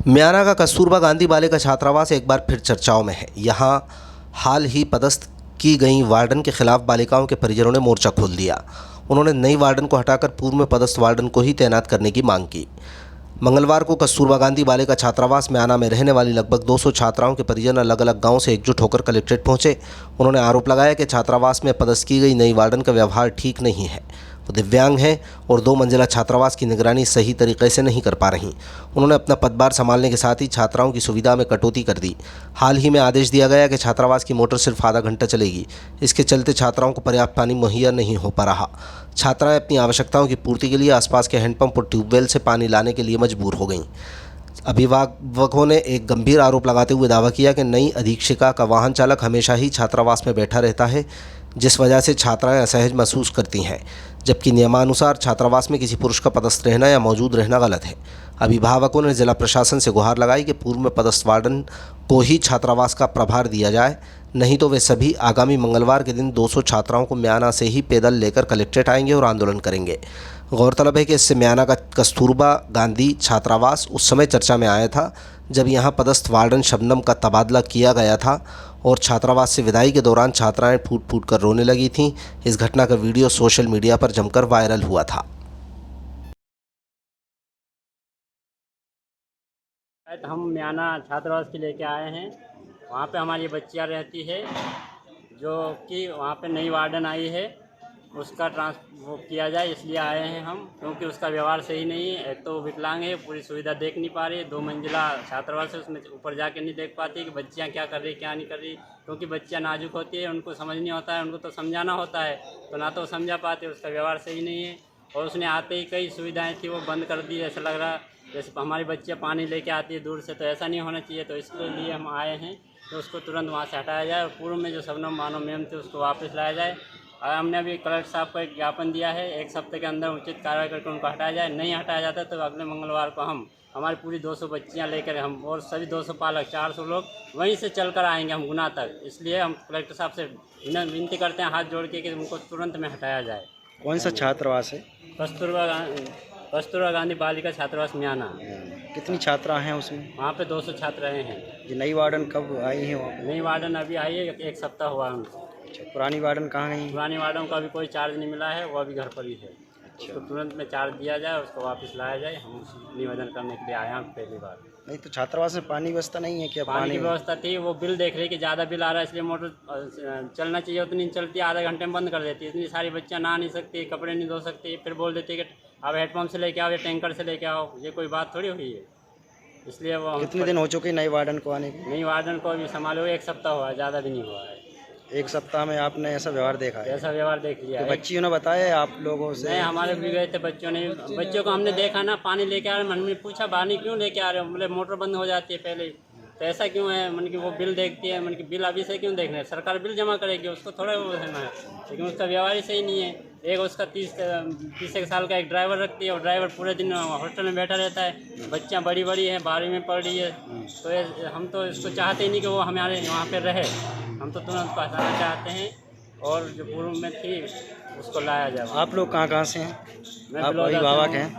म्याना का कस्तूरबा गांधी बालिका छात्रावास एक बार फिर चर्चाओं में है। यहाँ हाल ही पदस्थ की गई वार्डन के खिलाफ बालिकाओं के परिजनों ने मोर्चा खोल दिया। उन्होंने नई वार्डन को हटाकर पूर्व में पदस्थ वार्डन को ही तैनात करने की मांग की। मंगलवार को कस्तूरबा गांधी बालिका छात्रावास म्याना में रहने वाली लगभग 200 छात्राओं के परिजन अलग अलग गांव से एकजुट होकर कलेक्ट्रेट पहुंचे। उन्होंने आरोप लगाया कि छात्रावास में पदस्थ की गई नई वार्डन का व्यवहार ठीक नहीं है। वो दिव्यांग हैं और 2 मंजिला छात्रावास की निगरानी सही तरीके से नहीं कर पा रहीं। उन्होंने अपना पदभार संभालने के साथ ही छात्राओं की सुविधा में कटौती कर दी। हाल ही में आदेश दिया गया कि छात्रावास की मोटर सिर्फ आधा घंटा चलेगी। इसके चलते छात्राओं को पर्याप्त पानी मुहैया नहीं हो पा रहा। छात्राएं अपनी आवश्यकताओं की पूर्ति के लिए आसपास के हैंडपंप और ट्यूबवेल से पानी लाने के लिए मजबूर हो गईं। अभिभावकों ने एक गंभीर आरोप लगाते हुए दावा किया कि नई अधीक्षिका का वाहन चालक हमेशा ही छात्रावास में बैठा रहता है, जिस वजह से छात्राएं असहज महसूस करती हैं, जबकि नियमानुसार छात्रावास में किसी पुरुष का पदस्थ रहना या मौजूद रहना गलत है। अभिभावकों ने जिला प्रशासन से गुहार लगाई कि पूर्व में पदस्थ वार्डन को ही छात्रावास का प्रभार दिया जाए, नहीं तो वे सभी आगामी मंगलवार के दिन 200 छात्राओं को म्याना से ही पैदल लेकर कलेक्ट्रेट आएंगे और आंदोलन करेंगे। गौरतलब है कि इससे म्याना का कस्तूरबा गांधी छात्रावास उस समय चर्चा में आया था जब यहां पदस्थ वार्डन शबनम का तबादला किया गया था और छात्रावास से विदाई के दौरान छात्राएं फूट फूट कर रोने लगी थीं। इस घटना का वीडियो सोशल मीडिया पर जमकर वायरल हुआ था। हम म्याना छात्रावास के लेके आए हैं। वहाँ पे हमारी बच्चियाँ रहती है, जो कि वहाँ पे नई वार्डन आई है, उसका वो किया जाए इसलिए आए हैं हम, क्योंकि उसका व्यवहार सही नहीं है। एक तो वो विकलांग है, पूरी सुविधा देख नहीं पा रही है। 2 मंजिला छात्रावास है, उसमें ऊपर जाके नहीं देख पाती कि बच्चियाँ क्या कर रही क्या नहीं कर रही, क्योंकि बच्चियाँ नाजुक होती है, उनको समझ नहीं होता है, उनको तो समझाना होता है, तो ना तो समझा पाते, उसका व्यवहार सही नहीं है। और उसने आते ही कई सुविधाएँ थी वो बंद कर दी। ऐसा लग रहा जैसे हमारी बच्चियाँ पानी लेके आती है दूर से, तो ऐसा नहीं होना चाहिए। तो इसके लिए हम आए हैं कि उसको तुरंत वहाँ से हटाया जाए और पूर्व में जो शबनम मानो मैम थे उसको वापस लाया जाए। और हमने अभी कलेक्टर साहब को एक ज्ञापन दिया है, 1 हफ्ते के अंदर उचित कार्रवाई करके उनको हटाया जाए। नहीं हटाया जाता तो अगले मंगलवार को हम हमारी पूरी 200 बच्चियाँ लेकर हम और सभी 200 पालक 400 लोग वहीं से चलकर आएंगे हम गुना तक। इसलिए हम कलेक्टर साहब से विनती करते हैं हाथ जोड़ के कि उनको तुरंत में हटाया जाए। कौन सा छात्रावास है? कस्तूरबा गांधी बालिका छात्रावास म्याना। कितनी छात्रा हैं उसमें? वहाँ पे 200 छात्राएँ हैं। ये नई वार्डन कब आई है वहाँ पे? नई वार्डन अभी आई है, 1 सप्ताह हुआ उनको। अच्छा, पुरानी वार्डन कहाँ गई? पुरानी वार्डन को अभी कोई चार्ज नहीं मिला है, वो अभी घर पर ही है। उसको तुरंत में चार्ज दिया जाए, उसको वापस लाया जाए। हम निवेदन करने के लिए आए हैं पहली बार। नहीं तो छात्रावास में पानी व्यवस्था नहीं है क्या? पानी की व्यवस्था थी, वो बिल देख रही कि ज़्यादा बिल आ रहा है इसलिए मोटर चलना चाहिए उतनी नहीं चलती, आधे घंटे में बंद कर देती है। इतनी सारी बच्चियाँ नहा नहीं सकती, कपड़े नहीं धो सकती, फिर बोल देती है कि अब हेडपम्प से लेके आओ या टैंकर से लेके आओ। ये कोई बात थोड़ी हुई है। इसलिए वो कितने दिन हो चुके नई वार्डन को आने के? नई वार्डन को अभी संभाले हुए 1 सप्ताह हुआ है, ज़्यादा भी नहीं हुआ है। 1 सप्ताह में आपने ऐसा व्यवहार देखा है? ऐसा व्यवहार देख लिया तो है। बच्चियों ने बताया आप लोगों से? नहीं, हमारे भी गए थे बच्चों ने, बच्चों को हमने देखा ना पानी लेके आ रहे, मन में पूछा पानी क्यों लेके आ रहे हो, बोले मोटर बंद हो जाती है पहले ही, तो ऐसा क्यों है। मन की वो बिल देखती है, मन की बिल अभी से क्यों देख रहे हैं, सरकार बिल जमा करेगी, उसको थोड़ा वो देना है, लेकिन उसका व्यवहार ही सही नहीं है। एक उसका 30 साल का एक ड्राइवर रखती है, और ड्राइवर पूरे दिन हॉस्टल में बैठा रहता है। बच्चियाँ बड़ी बड़ी हैं, 12वीं में पढ़ रही है, तो हम तो इसको चाहते ही नहीं कि वो हमारे वहाँ पर रहे। हम तो तुरंत उसको हटाना चाहते हैं और जो पूर्व में थी उसको लाया जाए। आप लोग कहाँ से हैं? मैं आप अभिभावक हैं?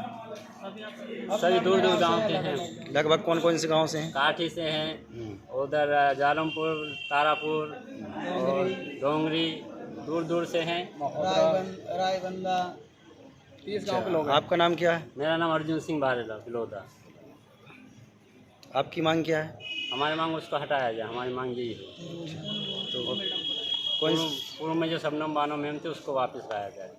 सभी दूर दूर गांव के हैं। लगभग कौन कौन से गांव से हैं? काठी से हैं, उधर जालमपुर, तारापुर और डोंगरी, दूर दूर से हैं। रायबंदा 30 गाँव के लोग हैं। आपका नाम क्या है? मेरा नाम अर्जुन सिंह बारेला बिलोदा। आपकी मांग क्या है? हमारी मांग उसको हटाया जाए, हमारी मांग यही है। तो पूर्व में जो शबनम बानो मैम थे उसको वापस लाया जाए।